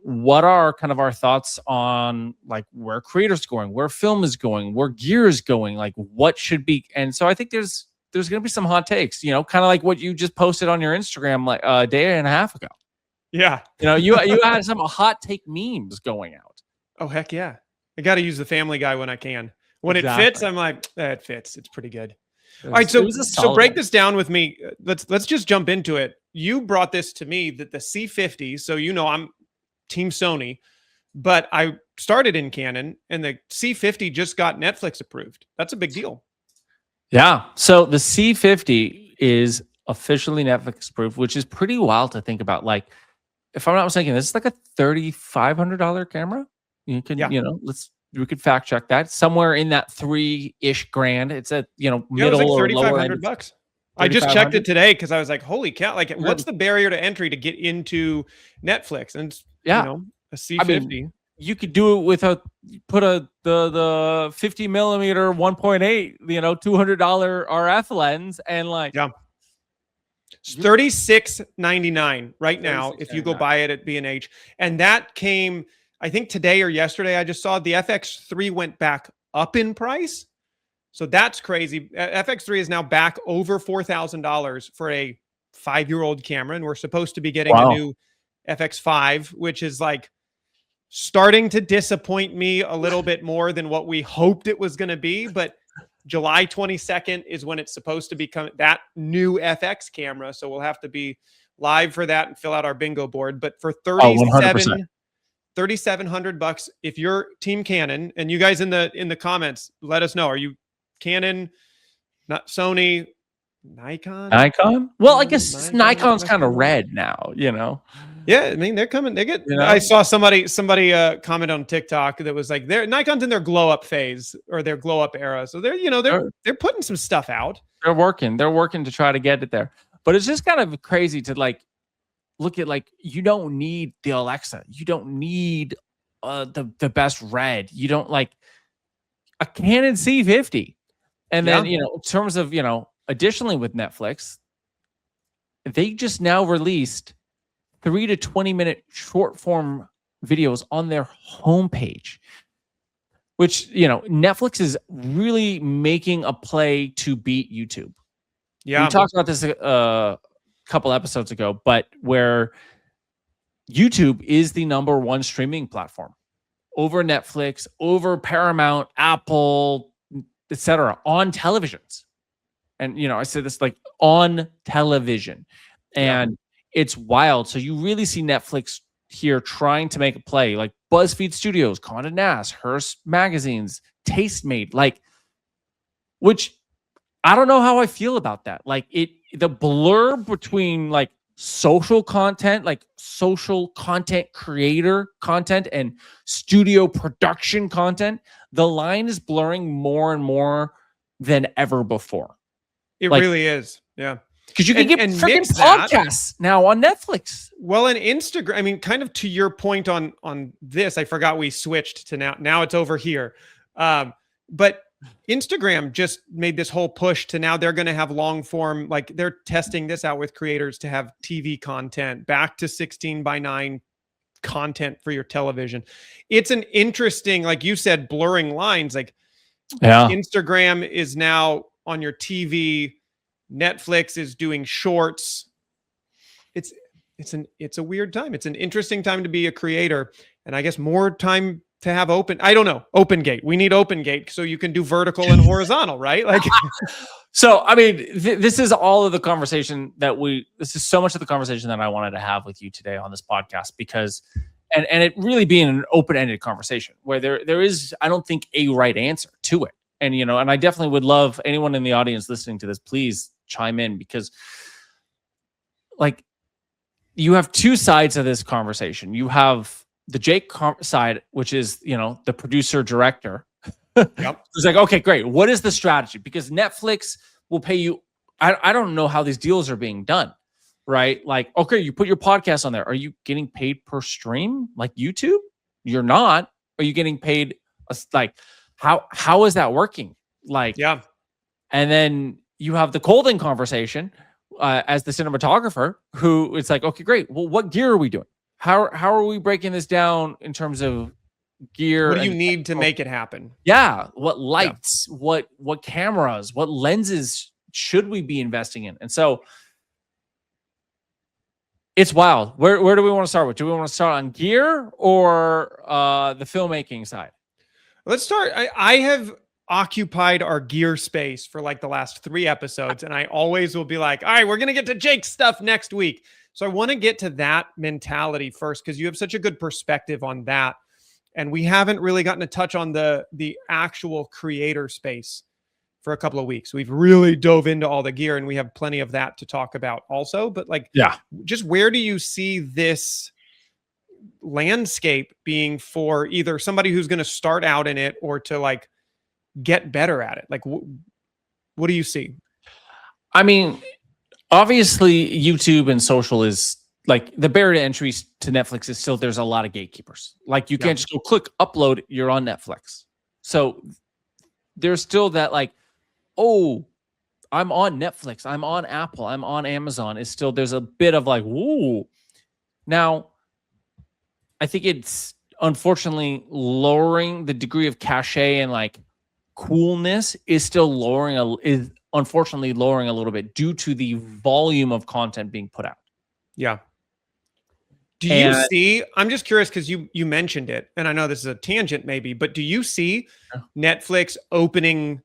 what are kind of our thoughts on like where creators going, where film is going, where gear is going, like what should be. And so I think there's going to be some hot takes, kind of like what you just posted on your Instagram like a day and a half ago. Yeah. You had some hot take memes going out. Oh, heck yeah. I got to use the Family Guy when I can. When it fits, I'm like, it fits. It's pretty good. All right, so break this down with me. Let's just jump into it. You brought this to me that the C50, so I'm Team Sony, but I started in Canon, and the C50 just got Netflix approved. That's a big deal. Yeah. So the C50 is officially Netflix approved, which is pretty wild to think about. Like, if I'm not mistaken, this is like a $3,500 camera. You can, we could fact check that somewhere in that $3-ish grand. It's at middle or lower end. $3,500. I just checked it today because I was like, holy cow! Like, what's the barrier to entry to get into Netflix? And a C50. I mean, you could do it with the 50 millimeter 1.8, $200 RF lens, and like it's $36.99 right now if you go buy it at B&H, and that came, I think today or yesterday. I just saw the FX3 went back up in price. So that's crazy. FX3 is now back over $4,000 for a 5-year-old camera. And we're supposed to be getting a new FX5, which is like starting to disappoint me a little bit more than what we hoped it was going to be. But July 22nd is when it's supposed to become that new FX camera. So we'll have to be live for that and fill out our bingo board. But for $3,700, if you're Team Canon, and you guys in the comments, let us know. Are you Canon, not Sony, Nikon? Well, I guess Nikon's kind of red now, Yeah, I mean, they're coming. They get. I saw somebody comment on TikTok that was like, Nikon's in their glow up phase or their glow up era. So they're putting some stuff out. They're working to try to get it there. But it's just kind of crazy to like look at, like, you don't need the Alexa, you don't need the best red, you don't like a Canon C50. And then, in terms of, additionally with Netflix, they just now released 3 to 20 minute short form videos on their homepage, which, Netflix is really making a play to beat YouTube. Yeah. We talked about this a couple episodes ago, but where YouTube is the #1 streaming platform over Netflix, over Paramount, Apple, etc., on televisions. And I said this, like, on television, and it's wild. So you really see Netflix here trying to make a play, like BuzzFeed Studios, Condé Nast, Hearst Magazines, Tastemade, like, which I don't know how I feel about that. Like, the blur between like social content, like social content creator content, and studio production content, the line is blurring more and more than ever before. It really is. Yeah. Because you can get freaking podcasts now on Netflix. Well, and Instagram, I mean, kind of to your point on this, I forgot we switched to now it's over here. But Instagram just made this whole push to now they're going to have long form, like they're testing this out with creators to have TV content, back to 16:9 content for your television. It's an interesting, like you said, blurring lines. Like, Instagram is now on your TV. Netflix is doing shorts. It's a weird time. It's an interesting time to be a creator, and I guess more time to have open gate. We need open gate so you can do vertical and horizontal, right? Like, so I mean, this is all of the conversation this is so much of the conversation that I wanted to have with you today on this podcast, because and it really being an open-ended conversation where there is, I don't think, a right answer to it. And and I definitely would love anyone in the audience listening to this, please chime in, because like, you have two sides of this conversation. You have the Jake side, which is, the producer director. Yep. It's like, okay, great. What is the strategy? Because Netflix will pay you. I don't know how these deals are being done, right? Like, okay, you put your podcast on there. Are you getting paid per stream like YouTube? You're not. Are you getting paid? Like, how is that working? Like, yeah. And then you have the Colden conversation as the cinematographer, who it's like, okay, great. Well, what gear are we doing? how are we breaking this down in terms of gear? What do you and need to make it happen? Yeah, what Yeah. lights, what cameras, what lenses should we be investing in? And so it's wild. Where do we want to start with? Do we want to start on gear or the filmmaking side? Let's start. I have occupied our gear space for like the last 3 episodes, and I always will be like, all right, we're going to get to Jake's stuff next week. So I want to get to that mentality first because you have such a good perspective on that. And we haven't really gotten to touch on the actual creator space for a couple of weeks. We've really dove into all the gear, and we have plenty of that to talk about also. But like, Yeah. just where do you see this landscape being for either somebody who's going to start out in it or to like get better at it? Like, what do you see? I mean, obviously YouTube and social is like the barrier to entry to Netflix is still there's a lot of gatekeepers. Like you can't just go click upload, you're on Netflix. So there's still that like, oh, I'm on Netflix, I'm on Apple, I'm on Amazon. It's still there's a bit of like, ooh. Now, I think it's unfortunately lowering the degree of cachet and like coolness is still is unfortunately lowering a little bit due to the volume of content being put out. Yeah. Do you see, I'm just curious because you mentioned it, and I know this is a tangent maybe, but do you see Netflix opening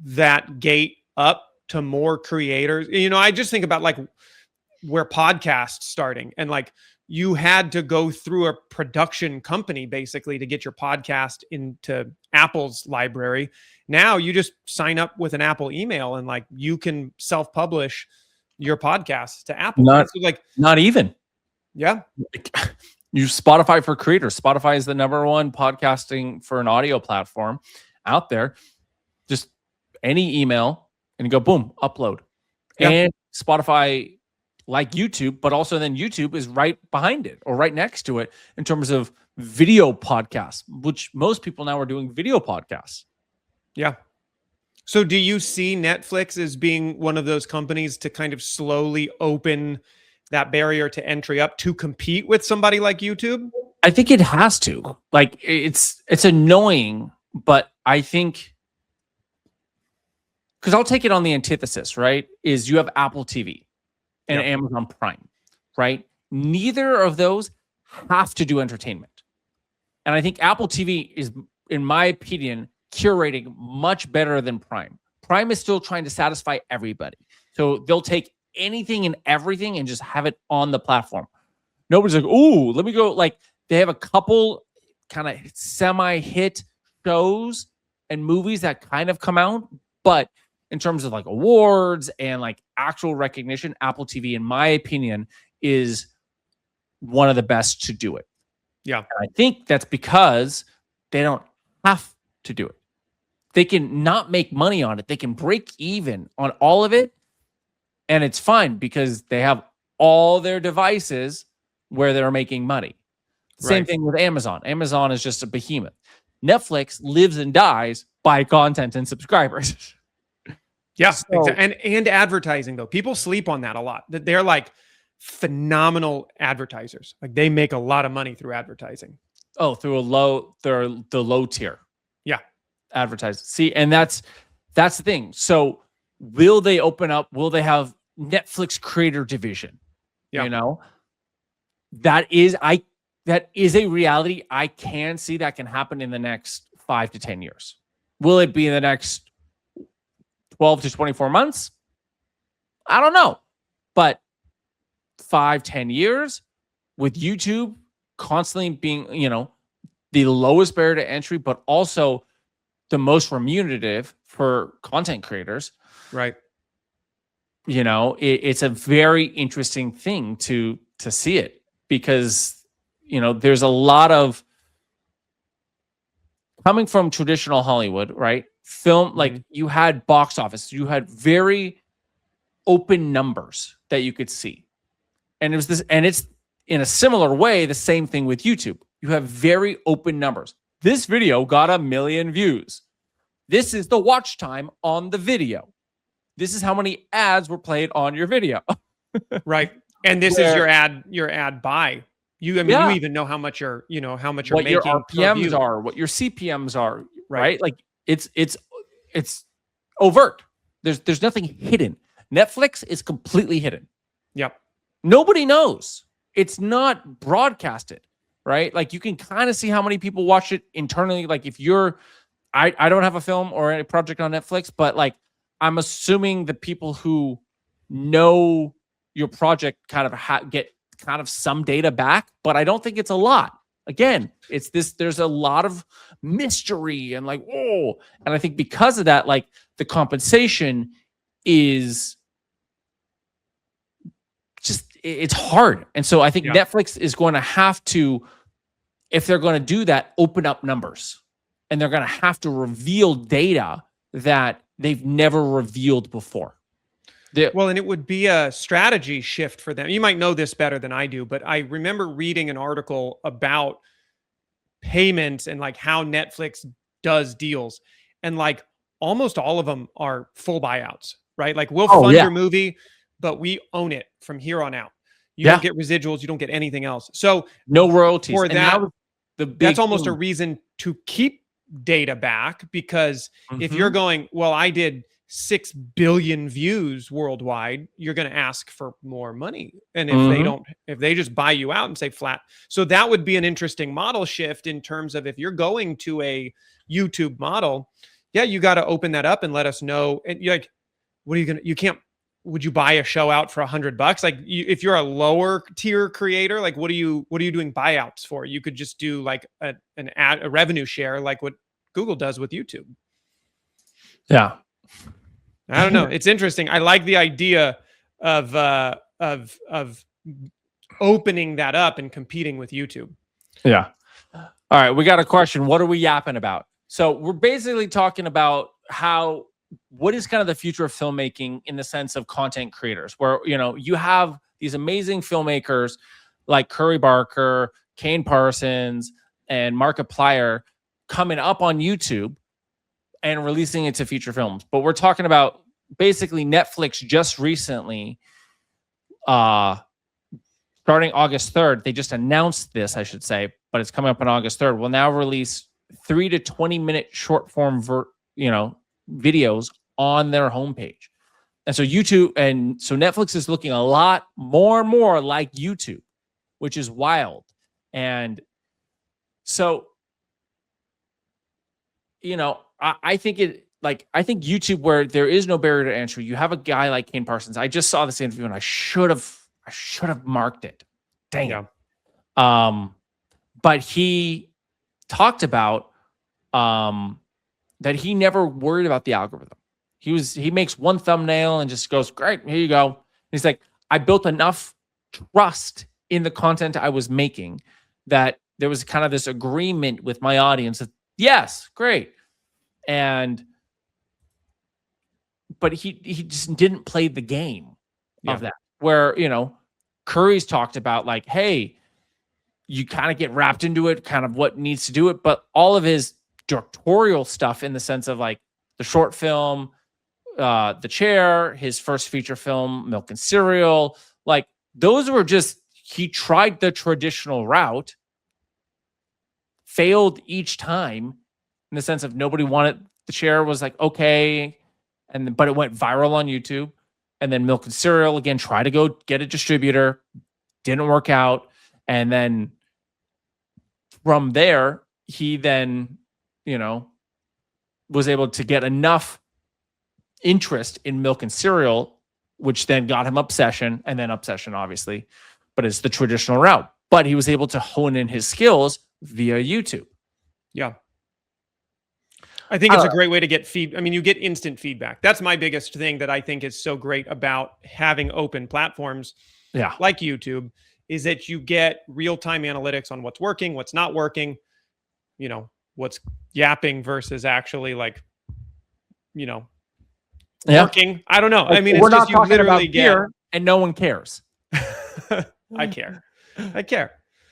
that gate up to more creators? You know, I just think about like where podcasts starting, and like you had to go through a production company basically to get your podcast into Apple's library. Now you just sign up with an Apple email and like you can self-publish your podcast to Apple. Not even. Yeah. You Spotify for creators. Spotify is the #1 podcasting for an audio platform out there. Just any email and you go, boom, upload. Yeah. And Spotify, like YouTube, but also then YouTube is right behind it or right next to it in terms of video podcasts, which most people now are doing video podcasts. Yeah. So do you see Netflix as being one of those companies to kind of slowly open that barrier to entry up to compete with somebody like YouTube? I think it has to. Like it's annoying, but I think because I'll take it on the antithesis, right? Is you have Apple TV and Amazon Prime, right? Neither of those have to do entertainment. And I think Apple TV is, in my opinion, curating much better than Prime. Prime is still trying to satisfy everybody. So they'll take anything and everything and just have it on the platform. Nobody's like, ooh, let me go. Like they have a couple kind of semi-hit shows and movies that kind of come out, but in terms of like awards and like actual recognition, Apple TV, in my opinion, is one of the best to do it. Yeah. And I think that's because they don't have to do it. They can not make money on it. They can break even on all of it. And it's fine because they have all their devices where they're making money. Same thing with Amazon. Amazon is just a behemoth. Netflix lives and dies by content and subscribers. Yeah. So, and advertising though. People sleep on that a lot. That they're like phenomenal advertisers. Like they make a lot of money through advertising. Oh, they're the low tier. Yeah. Advertise. See, and that's the thing. So will they open up? Will they have Netflix creator division? Yeah. You know, that is a reality. I can see that can happen in the next 5 to 10 years. Will it be in the next 12 to 24 months? I don't know. But 5, 10 years with YouTube constantly being, you know, the lowest barrier to entry, but also the most remunerative for content creators. Right. You know, it's a very interesting thing to see it because, you know, there's a lot of coming from traditional Hollywood, right? Film, like you had box office, you had very open numbers that you could see. And it was this, and it's in a similar way, the same thing with YouTube. You have very open numbers. This video got 1 million views. This is the watch time on the video. This is how many ads were played on your video. Right. And this is your ad buy. I mean, you Yeah. even know how much you're, how much you're What your making per RPMs view. are, what your CPMs are, Right. right? Like it's overt. There's nothing hidden. Netflix is completely hidden. Yep. Nobody knows. It's not broadcasted, right? Like you can kind of see how many people watch it internally. Like if you're, I don't have a film or any project on Netflix, but like I'm assuming the people who know your project kind of get kind of some data back, but I don't think it's a lot. Again, it's this, there's a lot of mystery and like, oh, and I think because of that, like the compensation is just, it's hard. And so I think Yeah. Netflix is going to have to, if they're going to do that, open up numbers, and they're going to have to reveal data that they've never revealed before. Well, and it would be a strategy shift for them. You might know this better than I do, but I remember reading an article about payments and like how Netflix does deals. And like almost all of them are full buyouts, right? Like we'll fund your movie, but we own it from here on out. You don't get residuals, you don't get anything else. So no royalties. For that, that's almost a thing. reason to keep data back, because if you're going, well, I did 6 billion views worldwide, you're going to ask for more money. And if they don't, if they just buy you out and say flat. So that would be an interesting model shift in terms of if you're going to a YouTube model, yeah, you got to open that up and let us know. And you're like, what are you going to, you can't, would you buy a show out for $100? Like if you're a lower tier creator, like what are you doing buyouts for? You could just do like a revenue share, like what Google does with YouTube. Yeah. I don't know. It's interesting. I like the idea of opening that up and competing with YouTube. Yeah. All right. We got a question. What are we yapping about? So we're basically talking about what is kind of the future of filmmaking in the sense of content creators, where, you have these amazing filmmakers like Curry Barker, Kane Parsons, and Markiplier coming up on YouTube and releasing it to feature films. But we're talking about basically Netflix just recently, starting August 3rd, they just announced this, I should say, but it's coming up on August 3rd, will now release 3 to 20-minute short form videos on their homepage. And so Netflix is looking a lot more and more like YouTube, which is wild. And so, I think YouTube, where there is no barrier to entry, you have a guy like Kane Parsons. I just saw this interview and I should have marked it. Dang it. But he talked about that he never worried about the algorithm. He makes one thumbnail and just goes, great, here you go. And he's like, I built enough trust in the content I was making that there was kind of this agreement with my audience that, yes, great. But he just didn't play the game of that, where, Curry's talked about like, hey, you kind of get wrapped into it, kind of what needs to do it. But all of his directorial stuff, in the sense of like the short film, The Chair, his first feature film, Milk and Cereal, like those were just, he tried the traditional route, failed each time, in the sense of nobody wanted. The Chair was like, okay. But it went viral on YouTube. And then Milk and Cereal, again, try to go get a distributor, didn't work out. And then from there, he then, was able to get enough interest in Milk and Cereal, which then got him Obsession, and then Obsession, obviously, but it's the traditional route. But he was able to hone in his skills via YouTube. Yeah. I think it's a great way to get feedback. I mean, you get instant feedback. That's my biggest thing that I think is so great about having open platforms like YouTube, is that you get real-time analytics on what's working, what's not working, what's yapping versus actually like, working. I don't know. I mean, we're it's just, not you literally get and no one cares. I care.